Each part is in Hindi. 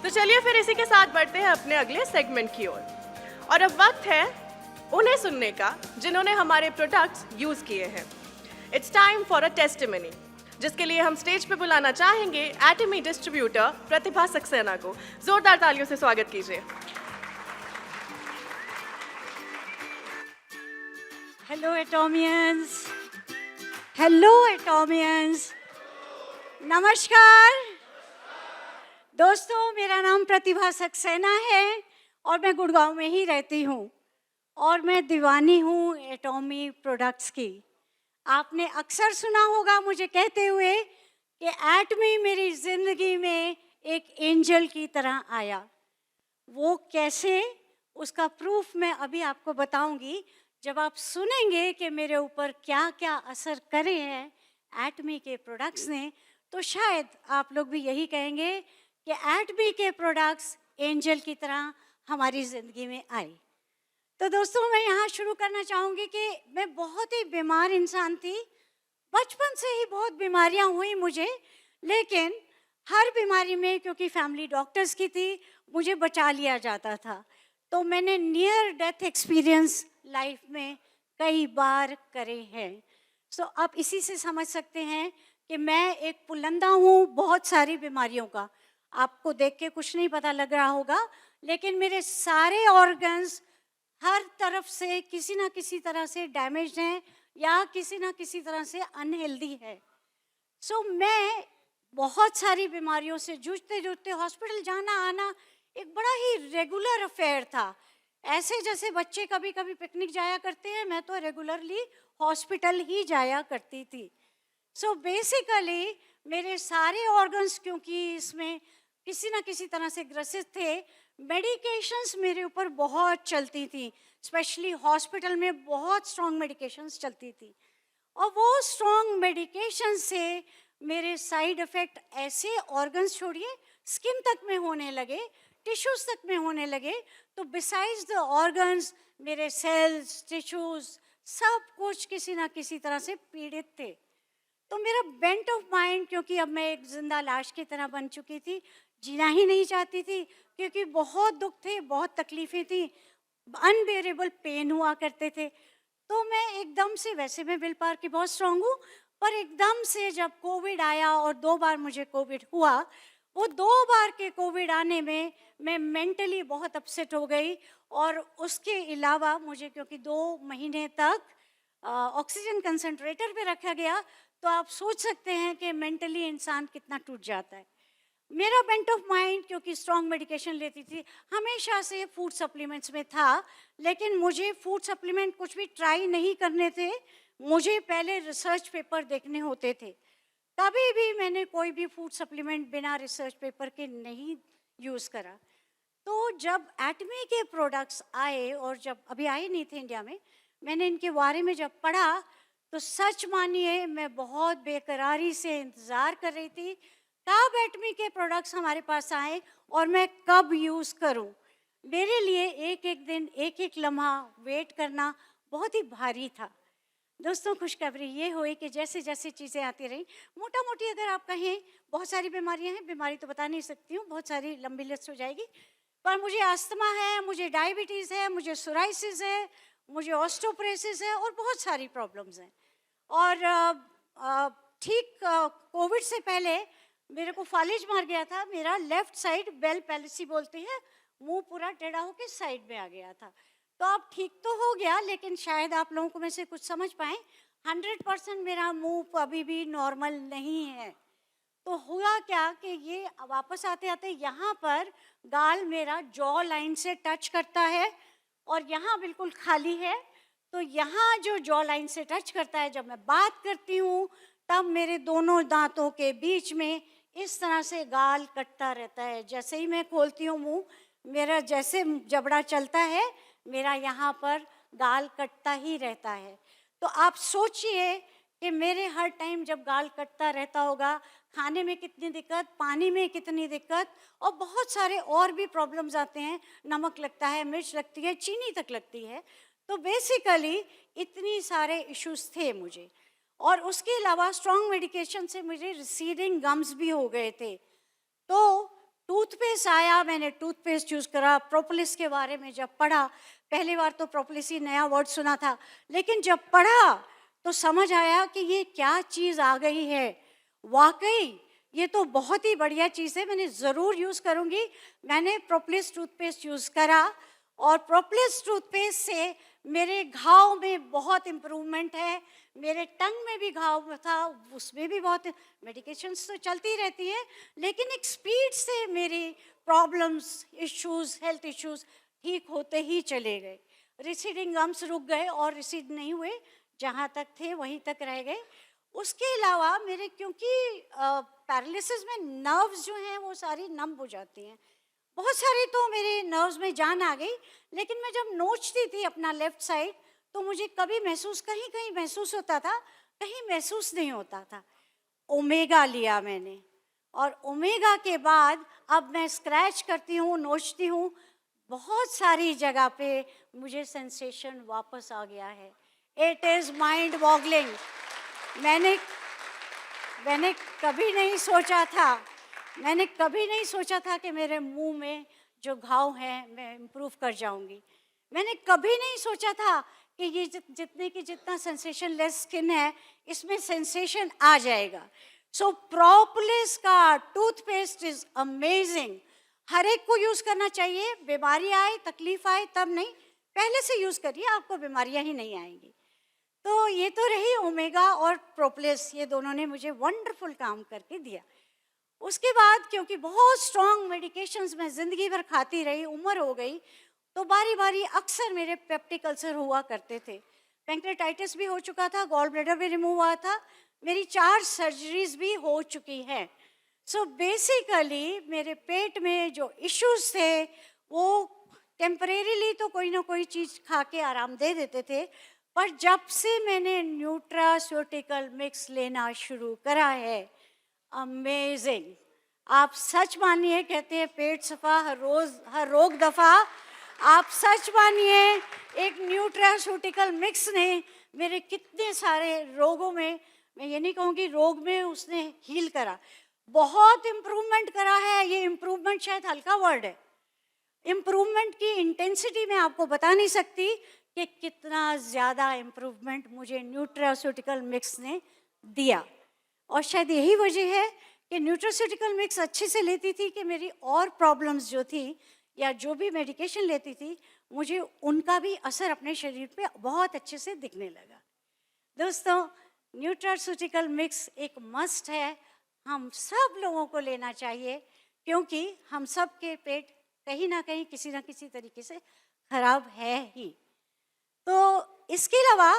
तो चलिए फिर इसी के साथ बढ़ते हैं अपने अगले सेगमेंट की ओर। और अब वक्त है उन्हें सुनने का जिन्होंने हमारे प्रोडक्ट्स यूज किए हैं। It's time for a testimony, जिसके लिए हम स्टेज पे बुलाना चाहेंगे एटमी डिस्ट्रीब्यूटर प्रतिभा सक्सेना को। जोरदार तालियों से स्वागत कीजिए। हेलो एटॉमियंस, हेलो एटॉमियंस, नमस्कार दोस्तों। मेरा नाम प्रतिभा सक्सेना है और मैं गुड़गांव में ही रहती हूँ और मैं दीवानी हूँ एटॉमी प्रोडक्ट्स की। आपने अक्सर सुना होगा मुझे कहते हुए कि एटमी मेरी ज़िंदगी में एक एंजल की तरह आया। वो कैसे, उसका प्रूफ मैं अभी आपको बताऊंगी। जब आप सुनेंगे कि मेरे ऊपर क्या क्या असर करे हैं एटमी के प्रोडक्ट्स ने, तो शायद आप लोग भी यही कहेंगे कि एटमी के प्रोडक्ट्स एंजल की तरह हमारी ज़िंदगी में आए। तो दोस्तों, मैं यहाँ शुरू करना चाहूँगी कि मैं बहुत ही बीमार इंसान थी। बचपन से ही बहुत बीमारियाँ हुई मुझे, लेकिन हर बीमारी में क्योंकि फैमिली डॉक्टर्स की थी मुझे बचा लिया जाता था। तो मैंने नियर डेथ एक्सपीरियंस लाइफ में कई बार करे हैं। सो आप इसी से समझ सकते हैं कि मैं एक पुलंदा हूँ बहुत सारी बीमारियों का। आपको देख के कुछ नहीं पता लग रहा होगा, लेकिन मेरे सारे ऑर्गन्स हर तरफ से किसी ना किसी तरह से डैमेज हैं या किसी ना किसी तरह से अनहेल्दी है। सो मैं बहुत सारी बीमारियों से जूझते जूझते हॉस्पिटल जाना आना एक बड़ा ही रेगुलर अफेयर था। ऐसे जैसे बच्चे कभी कभी पिकनिक जाया करते हैं, मैं तो रेगुलरली हॉस्पिटल ही जाया करती थी। सो बेसिकली मेरे सारे ऑर्गन्स क्योंकि इसमें किसी ना किसी तरह से ग्रसित थे, मेडिकेशंस मेरे ऊपर बहुत चलती थी। स्पेशली हॉस्पिटल में बहुत स्ट्रॉन्ग मेडिकेशंस चलती थी और वो स्ट्रॉन्ग मेडिकेशन से मेरे साइड इफ़ेक्ट ऐसे ऑर्गन्स छोड़िए स्किन तक में होने लगे, टिश्यूज़ तक में होने लगे। तो बिसाइड्स द ऑर्गन्स मेरे सेल्स, टिश्यूज़ सब कुछ किसी ना किसी तरह से पीड़ित थे। तो मेरा बेंट ऑफ माइंड, क्योंकि अब मैं एक जिंदा लाश की तरह बन चुकी थी, जीना ही नहीं चाहती थी क्योंकि बहुत दुख थे, बहुत तकलीफ़ें थी, अनबेरेबल पेन हुआ करते थे। तो मैं एकदम से, वैसे मैं विल पावर की बहुत स्ट्रांग हूँ, पर एकदम से जब कोविड आया और 2 बार मुझे कोविड हुआ, वो 2 बार के कोविड आने में मैं मेंटली बहुत अपसेट हो गई। और उसके अलावा मुझे क्योंकि 2 महीने तक ऑक्सीजन कंसंट्रेटर पे रखा गया, तो आप सोच सकते हैं कि मेंटली इंसान कितना टूट जाता है। मेरा बेंट ऑफ माइंड, क्योंकि स्ट्रॉन्ग मेडिकेशन लेती थी, हमेशा से फूड सप्लीमेंट्स में था। लेकिन मुझे फूड सप्लीमेंट कुछ भी ट्राई नहीं करने थे, मुझे पहले रिसर्च पेपर देखने होते थे। कभी भी मैंने कोई भी फूड सप्लीमेंट बिना रिसर्च पेपर के नहीं यूज़ करा। तो जब एटमी के प्रोडक्ट्स आए, और जब अभी आए नहीं थे इंडिया में, मैंने इनके बारे में जब पढ़ा, तो सच मानिए मैं बहुत बेकरारी से इंतज़ार कर रही थी कब एटमी के प्रोडक्ट्स हमारे पास आए और मैं कब यूज़ करूं। मेरे लिए एक एक दिन, एक एक लम्हा वेट करना बहुत ही भारी था। दोस्तों, खुशखबरी ये हुई कि जैसे जैसे चीज़ें आती रहीं, मोटा मोटी अगर आप कहें, बहुत सारी बीमारियां हैं, बीमारी तो बता नहीं सकती हूँ, बहुत सारी लंबी लिस्ट हो जाएगी, पर मुझे अस्थमा है, मुझे डायबिटीज़ है, मुझे सोराइसिस है, मुझे ऑस्टोपोरोसिस है और बहुत सारी प्रॉब्लम्स हैं। और ठीक कोविड से पहले मेरे को फालिज मार गया था। मेरा लेफ्ट साइड, बेल पैलिसी बोलते हैं, मुंह पूरा टेढ़ा होकर साइड में आ गया था। तो अब ठीक तो हो गया, लेकिन शायद आप लोगों को में से कुछ समझ पाएँ, 100% मेरा मुंह अभी भी नॉर्मल नहीं है। तो हुआ क्या कि ये वापस आते आते यहाँ पर गाल मेरा जॉ लाइन से टच करता है और यहाँ बिल्कुल खाली है। तो यहाँ जो जॉ लाइन से टच करता है, जब मैं बात करती हूँ तब मेरे दोनों दांतों के बीच में इस तरह से गाल कटता रहता है। जैसे ही मैं खोलती हूँ मुंह, मेरा जैसे जबड़ा चलता है, मेरा यहाँ पर गाल कटता ही रहता है। तो आप सोचिए कि मेरे हर टाइम जब गाल कटता रहता होगा, खाने में कितनी दिक्कत, पानी में कितनी दिक्कत, और बहुत सारे और भी प्रॉब्लम्स आते हैं। नमक लगता है, मिर्च लगती है, चीनी तक लगती है। तो बेसिकली इतनी सारे इश्यूज थे मुझे। और उसके अलावा स्ट्रॉन्ग मेडिकेशन से मुझे रिसीडिंग गम्स भी हो गए थे। तो टूथ टूथपेस्ट आया, मैंने टूथपेस्ट यूज़ करा, प्रोपोलिस के बारे में जब पढ़ा, पहली बार तो प्रोपोलिस ही नया वर्ड सुना था, लेकिन जब पढ़ा तो समझ आया कि ये क्या चीज़ आ गई है। वाकई ये तो बहुत ही बढ़िया चीज़ है, मैंने ज़रूर यूज़ करूँगी। मैंने प्रोपोलिस टूथपेस्ट यूज़ करा और प्रोपोलिस टूथपेस्ट से मेरे घाव में बहुत इम्प्रूवमेंट है। मेरे टंग में भी घाव था, उसमें भी बहुत, मेडिकेशंस तो चलती रहती है, लेकिन एक स्पीड से मेरी प्रॉब्लम्स, इश्यूज, हेल्थ इश्यूज ठीक होते ही चले गए। रिसीडिंग गम्स रुक गए और रिसीड नहीं हुए, जहाँ तक थे वहीं तक रह गए। उसके अलावा मेरे, क्योंकि पैरालिसिस में नर्व्स जो हैं वो सारी नम हो जाती हैं, बहुत सारी तो मेरे नर्व्स में जान आ गई, लेकिन मैं जब नोचती थी अपना लेफ्ट साइड तो मुझे कभी महसूस, कहीं कहीं महसूस होता था, कहीं महसूस नहीं होता था। ओमेगा लिया मैंने और ओमेगा के बाद अब मैं स्क्रैच करती हूँ, नोचती हूँ, बहुत सारी जगह पे मुझे सेंसेशन वापस आ गया है। It is mind boggling. मैंने कभी नहीं सोचा था, मैंने कभी नहीं सोचा था कि मेरे मुंह में जो घाव हैं मैं इम्प्रूव कर जाऊंगी। मैंने कभी नहीं सोचा था कि ये जितना सेंसेशन लेस स्किन है इसमें सेंसेशन आ जाएगा। सो प्रोपोलिस का टूथपेस्ट इज अमेजिंग। हर एक को यूज़ करना चाहिए, बीमारी आए, तकलीफ आए तब नहीं, पहले से यूज़ करिए, आपको बीमारियां ही नहीं आएंगी। तो ये तो रही ओमेगा और प्रोपोलिस, ये दोनों ने मुझे वंडरफुल काम करके दिया। उसके बाद क्योंकि बहुत स्ट्रॉन्ग मेडिकेशंस मैं ज़िंदगी भर खाती रही, उम्र हो गई, तो बारी बारी अक्सर मेरे पेप्टिक अल्सर हुआ करते थे। पैंक्रेटाइटिस भी हो चुका था, गॉल ब्लैडर भी रिमूव हुआ था, मेरी 4 सर्जरीज भी हो चुकी हैं। सो बेसिकली मेरे पेट में जो इश्यूज थे वो टेम्परेरीली तो कोई ना कोई चीज़ खा के आराम दे देते थे, पर जब से मैंने न्यूट्रास्यूटिकल मिक्स लेना शुरू करा है, अमेजिंग। आप सच मानिए, कहते हैं पेट सफा हर रोग दफा। आप सच मानिए, एक न्यूट्रास्यूटिकल मिक्स ने मेरे कितने सारे रोगों में, मैं ये नहीं कहूँगी रोग में, उसने हील करा, बहुत इम्प्रूवमेंट करा है। ये इम्प्रूवमेंट शायद हल्का वर्ड है, इम्प्रूवमेंट की इंटेंसिटी मैं आपको बता नहीं सकती कि कितना ज़्यादा इम्प्रूवमेंट मुझे न्यूट्रास्यूटिकल मिक्स ने दिया। और शायद यही वजह है कि न्यूट्रास्यूटिकल मिक्स अच्छे से लेती थी कि मेरी और प्रॉब्लम्स जो थी या जो भी मेडिकेशन लेती थी, मुझे उनका भी असर अपने शरीर पे बहुत अच्छे से दिखने लगा। दोस्तों, न्यूट्रास्यूटिकल मिक्स एक मस्ट है, हम सब लोगों को लेना चाहिए, क्योंकि हम सब के पेट कहीं ना कहीं किसी ना किसी तरीके से खराब है ही। तो इसके अलावा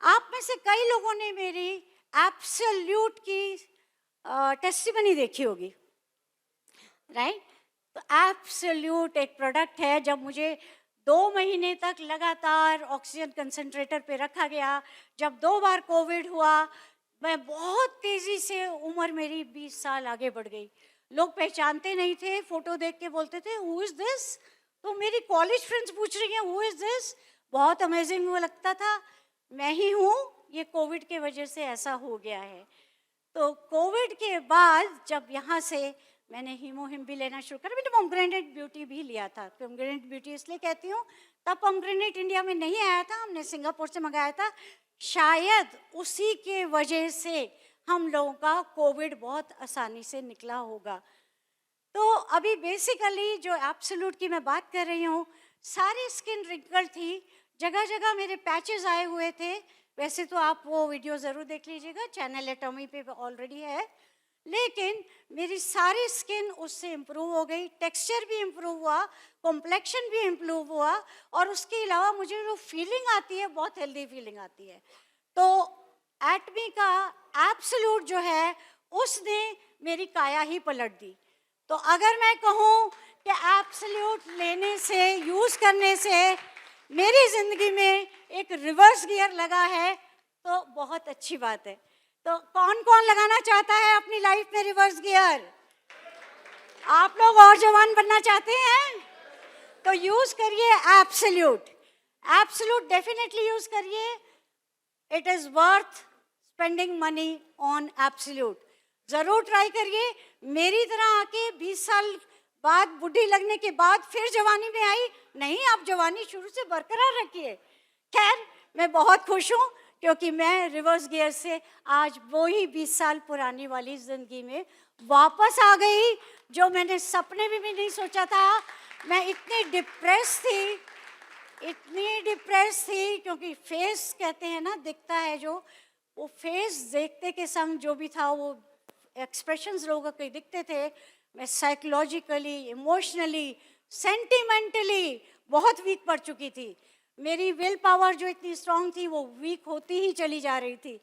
आप में से कई लोगों ने मेरी एब्सोल्यूट की टेस्टिमनी देखी होगी, राइट? तो एब्सोल्यूट एक प्रोडक्ट है, जब मुझे 2 महीने तक लगातार ऑक्सीजन कंसंट्रेटर पे रखा गया, जब 2 बार कोविड हुआ, मैं बहुत तेज़ी से, उम्र मेरी 20 साल आगे बढ़ गई। लोग पहचानते नहीं थे, फ़ोटो देख के बोलते थे हु इज़ दिस। तो मेरी कॉलेज फ्रेंड्स पूछ रही हैं हु इज़ दिस, बहुत अमेजिंग वो लगता था। मैं ही हूँ, ये कोविड के वजह से ऐसा हो गया है। तो कोविड के बाद जब यहाँ से मैंने हीमोहिम भी लेना शुरू करा, मैंने पोमग्रेनेट ब्यूटी भी लिया था। पोमग्रेनेट ब्यूटी इसलिए कहती हूँ, तब पोमग्रेनेट इंडिया में नहीं आया था, हमने सिंगापुर से मंगाया था। शायद उसी के वजह से हम लोगों का कोविड बहुत आसानी से निकला होगा। तो अभी बेसिकली जो एब्सोल्यूट की मैं बात कर रही हूँ, सारी स्किन रिंकल थी, जगह जगह मेरे पैचेस आए हुए थे। वैसे तो आप वो वीडियो ज़रूर देख लीजिएगा, चैनल एटॉमी पे ऑलरेडी है, लेकिन मेरी सारी स्किन उससे इम्प्रूव हो गई, टेक्सचर भी इम्प्रूव हुआ, कॉम्प्लेक्शन भी इम्प्रूव हुआ, और उसके अलावा मुझे जो फीलिंग आती है, बहुत हेल्दी फीलिंग आती है। तो एटमी का एब्सोल्यूट जो है, उसने मेरी काया ही पलट दी। तो अगर मैं कहूँ कि एब्सोल्यूट लेने से, यूज़ करने से मेरी ज़िंदगी में एक रिवर्स गियर लगा है, तो बहुत अच्छी बात है। तो कौन कौन लगाना चाहता है अपनी लाइफ में रिवर्स गियर? आप लोग और जवान बनना चाहते हैं तो यूज़ करिए एब्सोल्यूट। एब्सोल्यूट डेफिनेटली यूज़ करिए, it is worth spending money on absolute. ज़रूर ट्राई करिए, मेरी तरह आके 20 साल बात बुढ़ी लगने के बाद फिर जवानी में आई? नहीं, आप जवानी शुरू से बरकरार रखिए। खैर, मैं बहुत खुश हूँ क्योंकि मैं रिवर्स गियर से आज वो ही 20 साल पुरानी वाली जिंदगी में वापस आ गई, जो मैंने सपने में भी नहीं सोचा था। मैं इतनी डिप्रेस थी क्योंकि फेस कहते हैं ना, दिखता है जो, वो फेस देखते के संग जो भी था, वो एक्सप्रेशंस लोगों के दिखते थे। मैं साइकोलॉजिकली, इमोशनली, सेंटिमेंटली बहुत वीक पड़ चुकी थी। मेरी विल पावर जो इतनी स्ट्रांग थी वो वीक होती ही चली जा रही थी।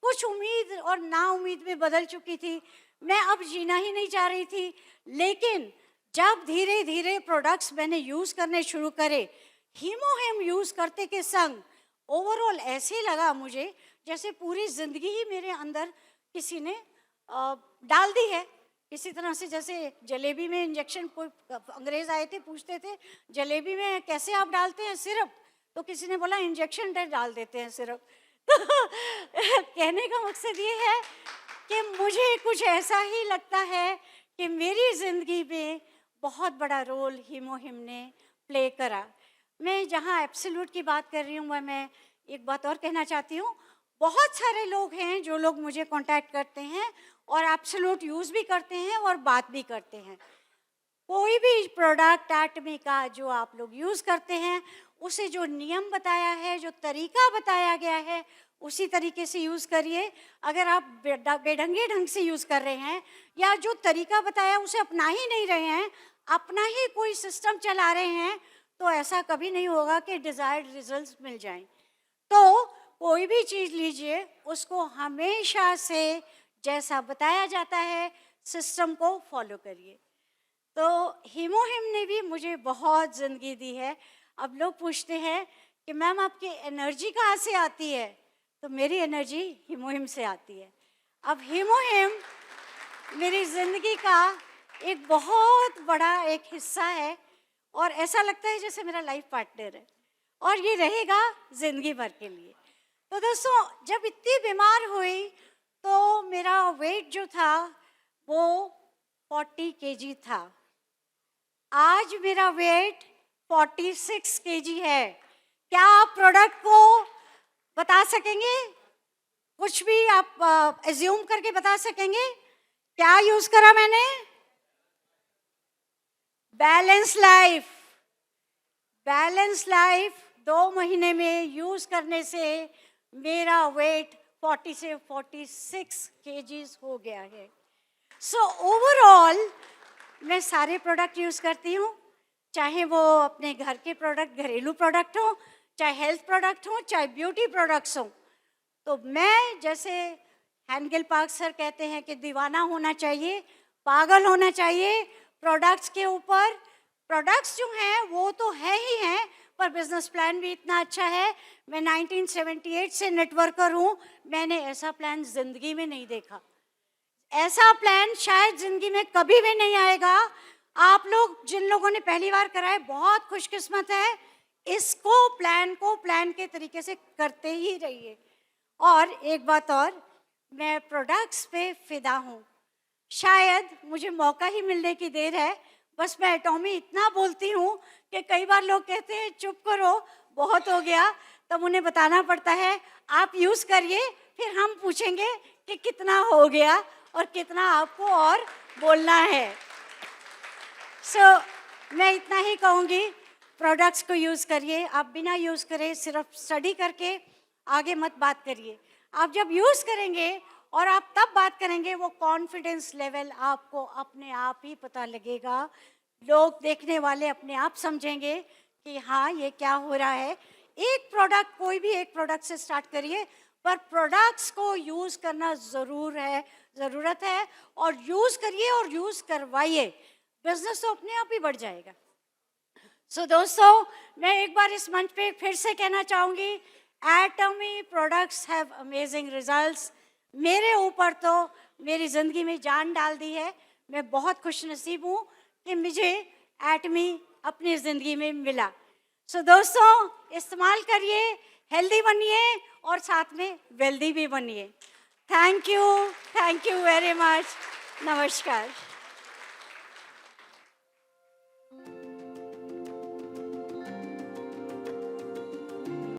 कुछ उम्मीद और ना उम्मीद में बदल चुकी थी। मैं अब जीना ही नहीं चाह रही थी। लेकिन जब धीरे धीरे प्रोडक्ट्स मैंने यूज़ करने शुरू करे, हीमोहिम यूज़ करते के संग ओवरऑल ऐसे लगा मुझे जैसे पूरी ज़िंदगी ही मेरे अंदर किसी ने डाल दी है। किसी तरह से, जैसे जलेबी में इंजेक्शन, कोई अंग्रेज आए थे, पूछते थे जलेबी में कैसे आप डालते हैं सिरप, तो किसी ने बोला इंजेक्शन डाल देते हैं सिरप। तो कहने का मकसद ये है कि मुझे कुछ ऐसा ही लगता है कि मेरी ज़िंदगी में बहुत बड़ा रोल हीमोहिम ने प्ले करा। मैं जहाँ एब्सोल्यूट की बात कर रही हूँ, वह मैं एक बात और कहना चाहती हूँ। बहुत सारे लोग हैं जो लोग मुझे कांटेक्ट करते हैं और एब्सोल्यूट यूज़ भी करते हैं और बात भी करते हैं। कोई भी प्रोडक्ट एटमी का जो आप लोग यूज़ करते हैं, उसे जो नियम बताया है, जो तरीका बताया गया है, उसी तरीके से यूज़ करिए। अगर आप बेढंगे ढंग से यूज़ कर रहे हैं या जो तरीका बताया उसे अपना ही नहीं रहे हैं, अपना ही कोई सिस्टम चला रहे हैं, तो ऐसा कभी नहीं होगा कि डिज़ायर्ड रिजल्ट्स मिल जाएं। तो कोई भी चीज़ लीजिए, उसको हमेशा से जैसा बताया जाता है सिस्टम को फॉलो करिए। तो हीमोहिम ने भी मुझे बहुत ज़िंदगी दी है। अब लोग पूछते हैं कि मैम आपकी एनर्जी कहाँ से आती है, तो मेरी एनर्जी हीमोहिम से आती है। अब हीमोहिम मेरी ज़िंदगी का एक बहुत बड़ा एक हिस्सा है और ऐसा लगता है जैसे मेरा लाइफ पार्टनर है, और ये रहेगा ज़िंदगी भर के लिए। तो दोस्तों, जब इतनी बीमार हुई तो मेरा वेट जो था वो 40 kg था। आज मेरा वेट 46 kg है। क्या आप प्रोडक्ट को बता सकेंगे? कुछ भी आप एज्यूम करके बता सकेंगे क्या यूज़ करा मैंने? Balance life. बैलेंस लाइफ 2 महीने में यूज़ करने से मेरा वेट 40 से 46 kgs हो गया है। सो ओवरऑल मैं सारे प्रोडक्ट यूज़ करती हूँ, चाहे वो अपने घर के प्रोडक्ट, घरेलू प्रोडक्ट हो, चाहे हेल्थ प्रोडक्ट हो, चाहे ब्यूटी प्रोडक्ट्स हो। तो मैं, जैसे हैंगल पार्क सर कहते हैं कि दीवाना होना चाहिए, पागल होना चाहिए प्रोडक्ट्स के ऊपर। प्रोडक्ट्स जो हैं वो तो है ही हैं, पर बिजनेस प्लान भी इतना अच्छा है। मैं 1978 से नेटवर्कर हूँ, मैंने ऐसा प्लान ज़िंदगी में नहीं देखा। ऐसा प्लान शायद ज़िंदगी में कभी भी नहीं आएगा। आप लोग जिन लोगों ने पहली बार करा है, बहुत खुशकिस्मत है। इसको प्लान के तरीके से करते ही रहिए। और एक बात और, मैं प्रोडक्ट्स पे फिदा हूँ। शायद मुझे मौका ही मिलने की देर है। बस मैं एटॉमी इतना बोलती हूँ कि कई बार लोग कहते हैं चुप करो, बहुत हो गया, तब उन्हें बताना पड़ता है आप यूज़ करिए, फिर हम पूछेंगे कि कितना हो गया और कितना आपको और बोलना है। मैं इतना ही कहूँगी, प्रोडक्ट्स को यूज़ करिए। आप बिना यूज़ करे सिर्फ स्टडी करके आगे मत बात करिए। आप जब यूज़ करेंगे और आप तब बात करेंगे, वो कॉन्फिडेंस लेवल आपको अपने आप ही पता लगेगा। लोग, देखने वाले अपने आप समझेंगे कि हाँ, ये क्या हो रहा है। एक प्रोडक्ट, कोई भी एक प्रोडक्ट से स्टार्ट करिए, पर प्रोडक्ट्स को यूज़ करना ज़रूरत है, और यूज़ करिए और यूज़ करवाइए। बिजनेस तो अपने आप ही बढ़ जाएगा। दोस्तों, मैं एक बार इस मंच पे फिर से कहना चाहूँगी, एटमी प्रोडक्ट्स हैव अमेजिंग रिजल्ट्स। मेरे ऊपर तो मेरी ज़िंदगी में जान डाल दी है। मैं बहुत खुशनसीब हूँ कि मुझे एटमी अपनी ज़िंदगी में मिला। दोस्तों, इस्तेमाल करिए, हेल्दी बनिए और साथ में वेल्दी भी बनिए। Thank you very much. नमस्कार।